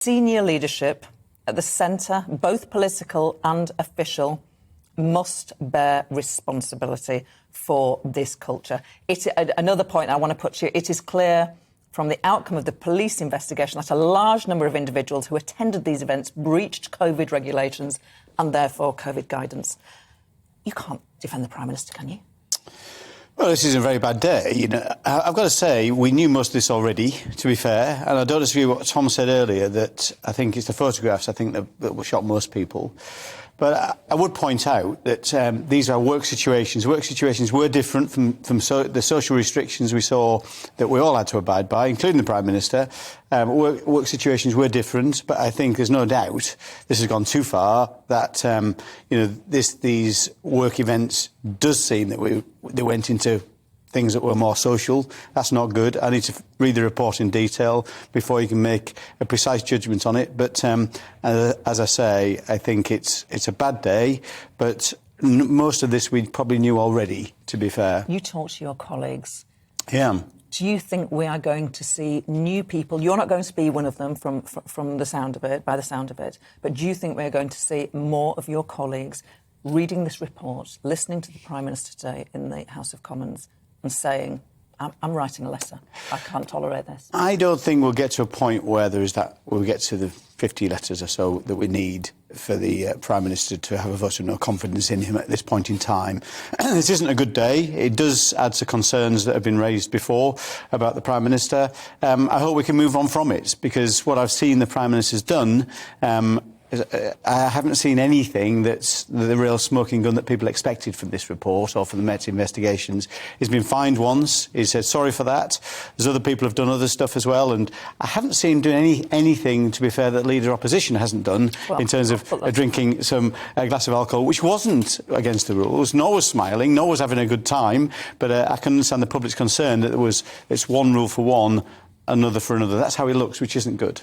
Senior leadership at the centre, both political and official, must bear responsibility for this culture. Another point I want to put to you, it is clear from the outcome of the police investigation that a large number of individuals who attended these events breached COVID regulations and therefore COVID guidance. You can't defend the Prime Minister, can you? Well, this is a very bad day. You know, I've got to say, we knew most of this already, to be fair, and I don't disagree with what Tom said earlier, that I think it's the photographs, I think, that will shock most people. But I would point out that these are work situations. Work situations were different from the social restrictions we saw that we all had to abide by, including the Prime Minister. Work situations were different, but I think there's no doubt this has gone too far, that these work events does seem that they went into things that were more social. That's not good. I need to read the report in detail before you can make a precise judgment on it. But as I say, I think it's a bad day, but most of this we probably knew already, to be fair. You talk to your colleagues. Yeah. Do you think we are going to see new people? You're not going to be one of them from the sound of it, by the sound of it, but do you think we're going to see more of your colleagues reading this report, listening to the Prime Minister today in the House of Commons and saying, I'm writing a letter, I can't tolerate this? I don't think we'll get to a point where we'll get to the 50 letters or so that we need for the Prime Minister to have a vote of no confidence in him at this point in time. This isn't a good day. It does add to concerns that have been raised before about the Prime Minister. I hope we can move on from it, because what I've seen the Prime Minister's done, I haven't seen anything that's the real smoking gun that people expected from this report or from the Met investigations. He's been fined once. He said sorry for that. There's other people who've done other stuff as well, and I haven't seen him do anything, to be fair, that Leader Opposition hasn't done, in terms of drinking a glass of alcohol, which wasn't against the rules. Nor was smiling, nor was having a good time. But I can understand the public's concern that it's one rule for one, another for another. That's how it looks, which isn't good.